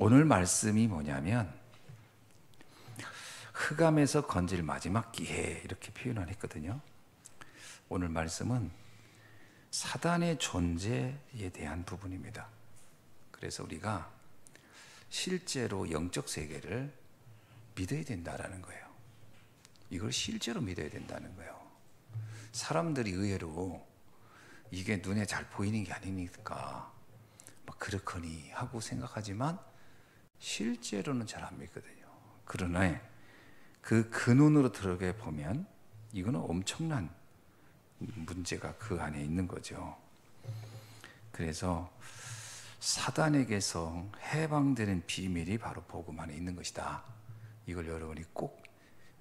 오늘 말씀이 뭐냐면 흑암에서 건질 마지막 기회 이렇게 표현을 했거든요. 오늘 말씀은 사단의 존재에 대한 부분입니다. 그래서 우리가 실제로 영적 세계를 믿어야 된다라는 거예요. 이걸 실제로 믿어야 된다는 거예요. 사람들이 의외로 이게 눈에 잘 보이는 게 아니니까 막 그렇거니 하고 생각하지만 실제로는 잘 안 믿거든요. 그러나 그 근원으로 들어가 보면 이거는 엄청난 문제가 그 안에 있는 거죠. 그래서 사단에게서 해방되는 비밀이 바로 복음 안에 있는 것이다. 이걸 여러분이 꼭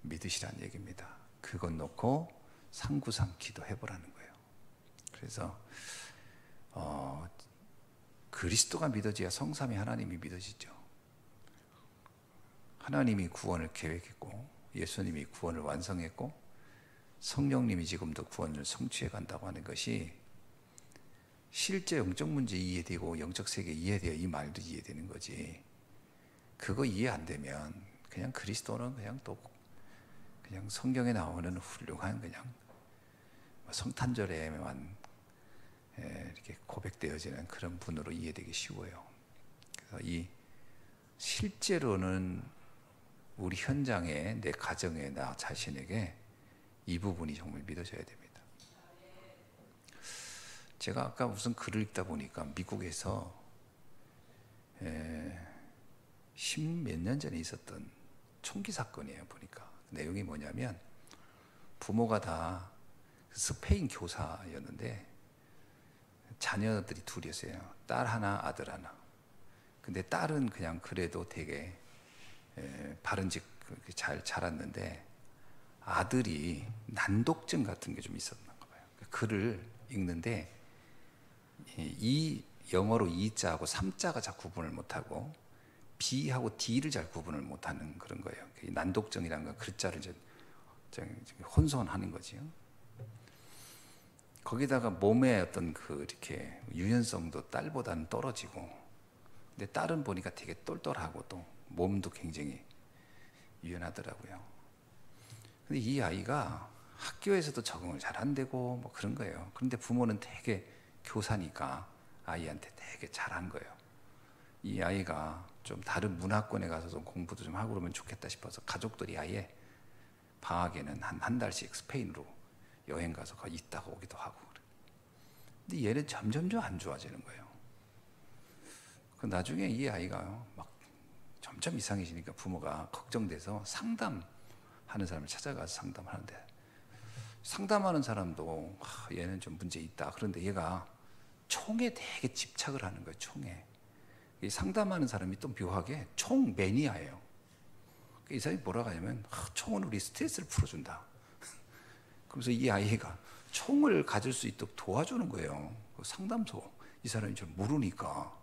믿으시라는 얘기입니다. 그것 놓고 상구상 기도해보라는 거예요. 그래서 그리스도가 믿어져야 성삼위 하나님이 믿어지죠. 하나님이 구원을 계획했고 예수님이 구원을 완성했고 성령님이 지금도 구원을 성취해 간다고 하는 것이 실제 영적 문제 이해되고 영적 세계 이해돼야 이 말도 이해되는 거지. 그거 이해 안 되면 그냥 그리스도는 그냥 성경에 나오는 훌륭한 그냥 성탄절에만 이렇게 고백되어지는 그런 분으로 이해되기 쉬워요. 그래서 이 실제로는 우리 현장에 내 가정에 나 자신에게 이 부분이 정말 믿어져야 됩니다. 제가 아까 무슨 글을 읽다 보니까 미국에서 10몇 년 전에 있었던 총기 사건이에요. 보니까 내용이 뭐냐면 부모가 다 스페인 교사였는데 자녀들이 둘이었어요. 딸 하나 아들 하나. 근데 딸은 그냥 그래도 되게 바른직 잘 자랐는데 아들이 난독증 같은 게 좀 있었나 봐요. 글을 읽는데 이 영어로 이자하고 삼자가 잘 구분을 못하고 B하고 D를 잘 구분을 못하는 그런 거예요. 난독증이라는 건 글자를 이제 혼선하는 거지요. 거기다가 몸의 어떤 이렇게 유연성도 딸보다는 떨어지고, 근데 딸은 보니까 되게 똘똘하고 또 몸도 굉장히 유연하더라고요. 근데 이 아이가 학교에서도 적응을 잘 안 되고 뭐 그런 거예요. 그런데 부모는 되게 교사니까 아이한테 되게 잘한 거예요. 이 아이가 좀 다른 문화권에 가서 좀 공부도 좀 하고 그러면 좋겠다 싶어서 가족들이 아예 방학에는 한 달씩 스페인으로 여행 가서 거기 있다가 오기도 하고. 근데 얘는 점점 안 좋아지는 거예요. 나중에 이 아이가 막 점점 이상해지니까 부모가 걱정돼서 상담하는 사람을 찾아가서 상담하는데, 상담하는 사람도 얘는 좀 문제 있다. 그런데 얘가 총에 되게 집착을 하는 거예요. 총에. 이 상담하는 사람이 또 묘하게 총 매니아예요. 이 사람이 뭐라고 하냐면 총은 우리 스트레스를 풀어준다. 그래서 이 아이가 총을 가질 수 있도록 도와주는 거예요. 상담소. 이 사람이 좀 모르니까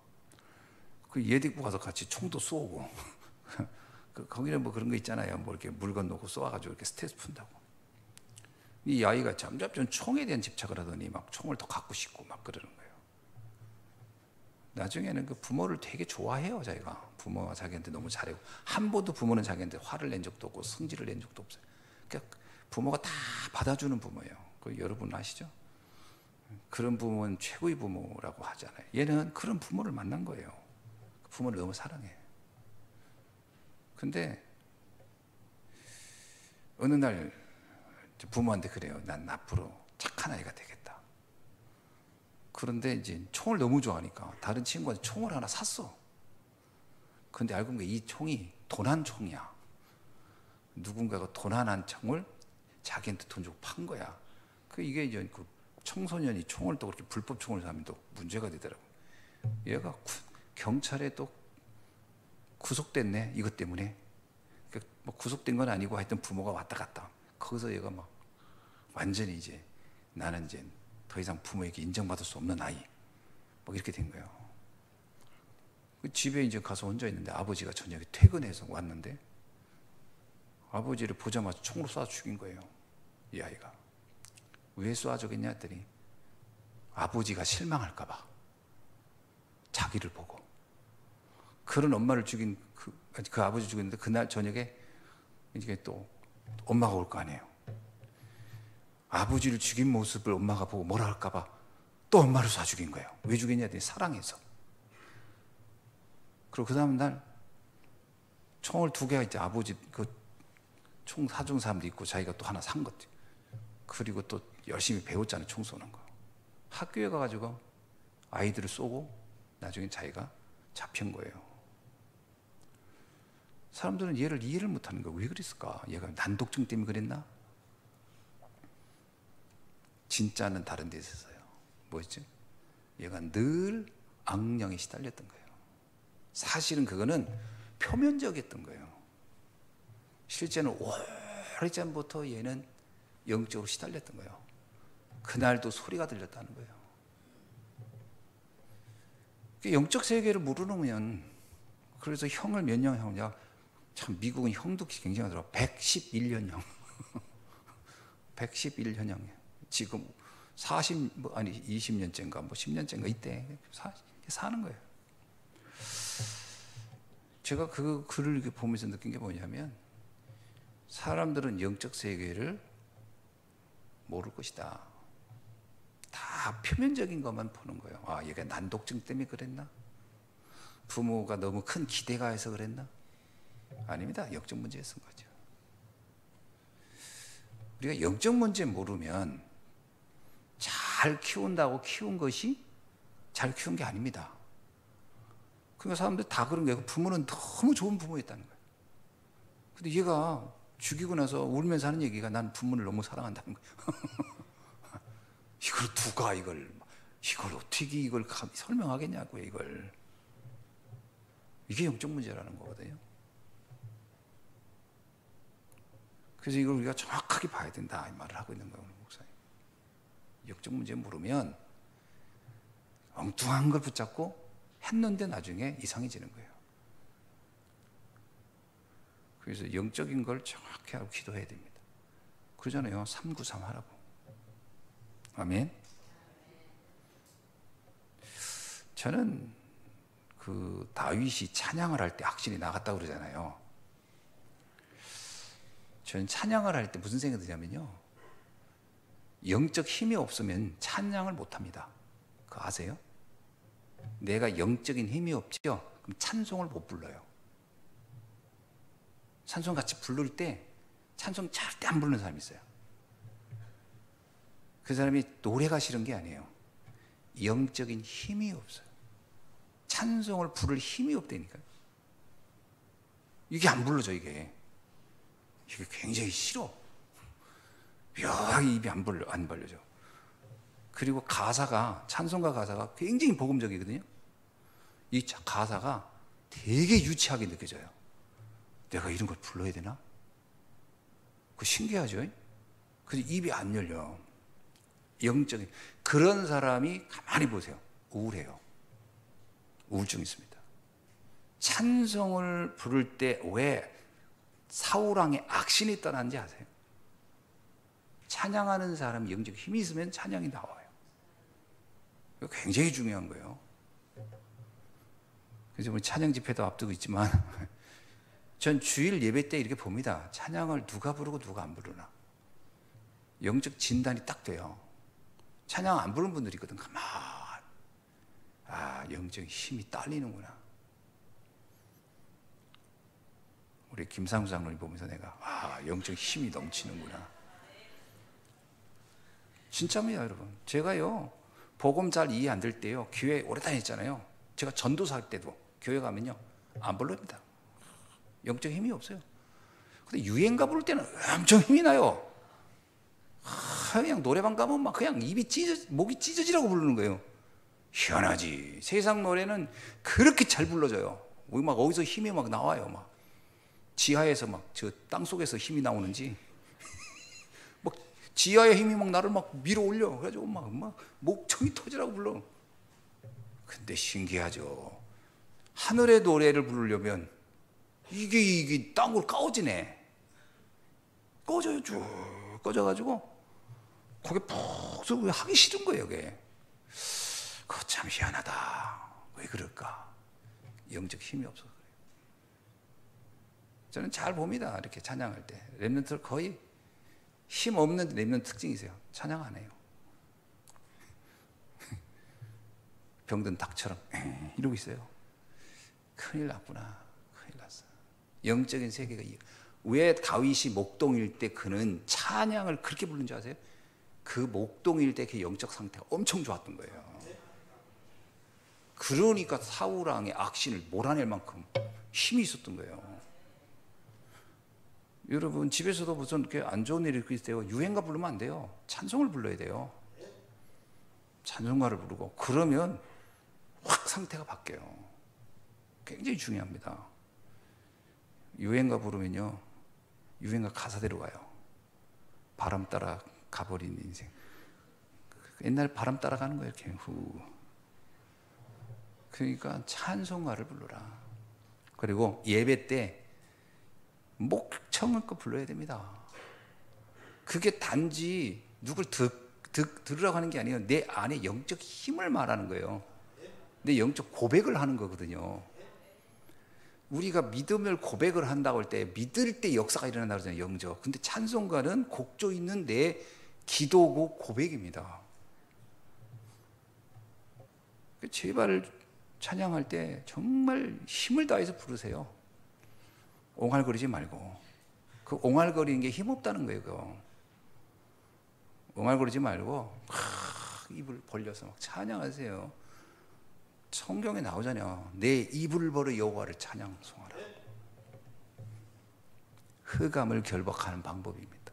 얘 데리고 가서 같이 총도 쏘고 거기는 뭐 그런 거 있잖아요. 뭐 이렇게 물건 놓고 쏘아가지고 이렇게 스트레스 푼다고. 이 아이가 점점 총에 대한 집착을 하더니 막 총을 더 갖고 싶고 막 그러는 거예요. 나중에는 그 부모를 되게 좋아해요. 자기가 부모가 자기한테 너무 잘하고, 한 번도 부모는 자기한테 화를 낸 적도 없고 성질을 낸 적도 없어요. 그러니까 부모가 다 받아주는 부모예요. 여러분 아시죠? 그런 부모는 최고의 부모라고 하잖아요. 얘는 그런 부모를 만난 거예요. 부모를 너무 사랑해. 근데 어느 날 부모한테 그래요. 난 앞으로 착한 아이가 되겠다. 그런데 이제 총을 너무 좋아하니까 다른 친구한테 총을 하나 샀어. 근데 알고 보니까 이 총이 도난 총이야. 누군가가 도난한 총을 자기한테 돈 주고 판 거야. 이게 이제 청소년이 총을 또 그렇게 불법 총을 사면 또 문제가 되더라고. 얘가 경찰에 또 구속됐네. 이것 때문에. 뭐 구속된 건 아니고 하여튼 부모가 왔다 갔다. 거기서 얘가 막 완전히 이제 나는 이제 더 이상 부모에게 인정받을 수 없는 아이. 뭐 이렇게 된 거예요. 집에 이제 가서 혼자 있는데 아버지가 저녁에 퇴근해서 왔는데 아버지를 보자마자 총으로 쏴 죽인 거예요. 이 아이가. 왜 쏴 죽였냐 했더니 아버지가 실망할까 봐. 자기를 보고. 그런 엄마를 죽인 그 아버지 죽였는데 그날 저녁에 이제 또 엄마가 올 거 아니에요. 아버지를 죽인 모습을 엄마가 보고 뭐라 할까 봐 또 엄마를 쏴 죽인 거예요. 왜 죽였냐 했더니 사랑해서. 그리고 그 다음 날 총을 2개가 이제 아버지 그 총 사준 사람도 있고 자기가 또 하나 산 거죠. 그리고 또 열심히 배웠잖아요. 총 쏘는 거. 학교에 가가지고 아이들을 쏘고 나중에 자기가 잡힌 거예요. 사람들은 얘를 이해를 못하는 거예요. 왜 그랬을까? 얘가 난독증 때문에 그랬나? 진짜는 다른 데 있었어요. 뭐였죠? 얘가 늘 악령에 시달렸던 거예요. 사실은 그거는 표면적이었던 거예요. 실제는 오래전부터 얘는 영적으로 시달렸던 거예요. 그날도 소리가 들렸다는 거예요. 영적 세계를 모르면, 그래서 형을 몇 년 형이냐? 참 미국은 형도 굉장히 하더라고. 111년형. 111년형. 지금 20년째인가 뭐 10년째인가 이때 사는 거예요. 제가 그 글을 이렇게 보면서 느낀 게 뭐냐면, 사람들은 영적 세계를 모를 것이다. 다 표면적인 것만 보는 거예요. 아, 얘가 난독증 때문에 그랬나? 부모가 너무 큰 기대가 해서 그랬나? 아닙니다. 영적 문제였던 거죠. 우리가 영적 문제 모르면 잘 키운다고 키운 것이 잘 키운 게 아닙니다. 그러니까 사람들 다 그런 거예요. 부모는 너무 좋은 부모였다는 거예요. 근데 얘가 죽이고 나서 울면서 하는 얘기가 난 부모를 너무 사랑한다는 거예요. 이걸 누가 이걸 어떻게 이걸 설명하겠냐고요, 이걸. 이게 영적 문제라는 거거든요. 그래서 이걸 우리가 정확하게 봐야 된다, 이 말을 하고 있는 거예요, 목사님. 영적 문제 모르면 엉뚱한 걸 붙잡고 했는데 나중에 이상해지는 거예요. 그래서 영적인 걸 정확히 하고 기도해야 됩니다. 그러잖아요. 393 하라고. 아멘. 저는 그 다윗이 찬양을 할 때 악신이 나갔다고 그러잖아요. 저는 찬양을 할 때 무슨 생각이 드냐면요, 영적 힘이 없으면 찬양을 못합니다. 그거 아세요? 내가 영적인 힘이 없죠? 그럼 찬송을 못 불러요. 찬송 같이 부를 때 찬송 절대 안 부르는 사람이 있어요. 그 사람이 노래가 싫은 게 아니에요. 영적인 힘이 없어요. 찬송을 부를 힘이 없다니까요. 이게 안 불러져, 이게 굉장히 싫어. 묘하게 입이 안 벌려져. 그리고 가사가, 찬송가 가사가 굉장히 복음적이거든요. 이 가사가 되게 유치하게 느껴져요. 내가 이런 걸 불러야 되나? 그거 신기하죠? 그래서 입이 안 열려. 영적인. 그런 사람이 가만히 보세요. 우울해요. 우울증이 있습니다. 찬송을 부를 때 왜 사울왕의 악신이 떠난지 아세요? 찬양하는 사람이 영적 힘이 있으면 찬양이 나와요. 이거 굉장히 중요한 거예요. 그래서 우리 찬양 집회도 앞두고 있지만 전 주일 예배 때 이렇게 봅니다. 찬양을 누가 부르고 누가 안 부르나. 영적 진단이 딱 돼요. 찬양 안 부르는 분들이 있거든. 가만. 아, 영적 힘이 딸리는구나. 우리 김상수 장로님 보면서 내가 영적 힘이 넘치는구나. 진짜입니다, 여러분. 제가요, 복음 잘 이해 안 될 때요, 교회 오래 다녔잖아요. 제가 전도사 할 때도 교회 가면요, 안 부릅니다. 영적 힘이 없어요. 근데 유행가 부를 때는 엄청 힘이 나요. 그냥 노래방 가면 막 그냥 목이 찢어지라고 부르는 거예요. 희한하지. 세상 노래는 그렇게 잘 불러져요. 막 어디서 힘이 막 나와요. 막 지하에서 막 저 땅 속에서 힘이 나오는지 막 지하의 힘이 막 나를 막 밀어 올려. 그래가지고 막 목청이 터지라고 불러. 근데 신기하죠. 하늘의 노래를 부르려면 이게 땅으로 까워지네. 꺼져요. 쭉 꺼져가지고 거기 푹 쏘고 하기 싫은 거예요. 그게. 그거 참 희한하다. 왜 그럴까? 영적 힘이 없어서 그래요. 저는 잘 봅니다. 이렇게 찬양할 때 렘넌트들 거의 힘 없는 렘넌트 특징이세요. 찬양 안 해요. 병든 닭처럼 이러고 있어요. 큰일 났구나. 큰일 났어. 영적인 세계가 왜 다윗이 목동일 때 그는 찬양을 그렇게 부른 줄 아세요? 그 목동일 때 그 영적 상태가 엄청 좋았던 거예요. 그러니까 사울왕의 악신을 몰아낼 만큼 힘이 있었던 거예요. 여러분 집에서도 무슨 이렇게 안 좋은 일이 있을 때 유행가 부르면 안 돼요. 찬송을 불러야 돼요. 찬송가를 부르고 그러면 확 상태가 바뀌어요. 굉장히 중요합니다. 유행가 부르면요, 유행가 가사대로 가요. 바람 따라 가버린 인생. 옛날 바람 따라가는 거예요. 이렇게 후. 그러니까 찬송가를 불러라. 그리고 예배 때 목청껏 불러야 됩니다. 그게 단지 누굴 들으라고 하는 게 아니에요. 내 안에 영적 힘을 말하는 거예요. 내 영적 고백을 하는 거거든요. 우리가 믿음을 고백을 한다고 할 때 믿을 때 역사가 일어난다고 하잖아요. 영적. 근데 찬송가는 곡조 있는 내 기도고 고백입니다. 제발 찬양할 때 정말 힘을 다해서 부르세요. 옹알거리지 말고. 그 옹알거리는 게 힘없다는 거예요. 그거. 옹알거리지 말고 입을 벌려서 막 찬양하세요. 성경에 나오잖아요. 내 입을 벌어 여호와를 찬양송하라. 흑암을 결박하는 방법입니다.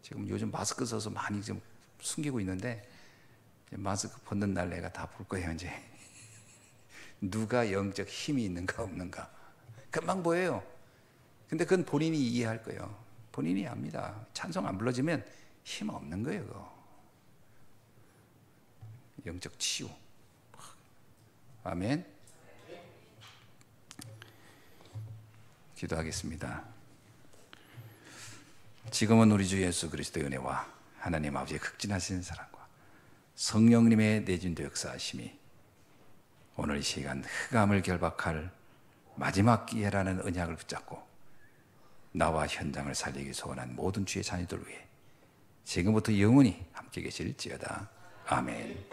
지금 요즘 마스크 써서 많이 좀 숨기고 있는데 마스크 벗는 날 내가 다 볼 거예요. 이제 누가 영적 힘이 있는가 없는가 금방 보여요. 근데 그건 본인이 이해할 거예요. 본인이 압니다. 찬송 안 불러지면 힘 없는 거예요. 그거. 영적 치유. 아멘. 기도하겠습니다. 지금은 우리 주 예수 그리스도의 은혜와 하나님 아버지의 극진하신 사랑과 성령님의 내진도 역사하심이 오늘 이 시간 흑암을 결박할 마지막 기회라는 언약을 붙잡고 나와 현장을 살리기 소원한 모든 주의 자녀들 위해 지금부터 영원히 함께 계실지어다. 아멘.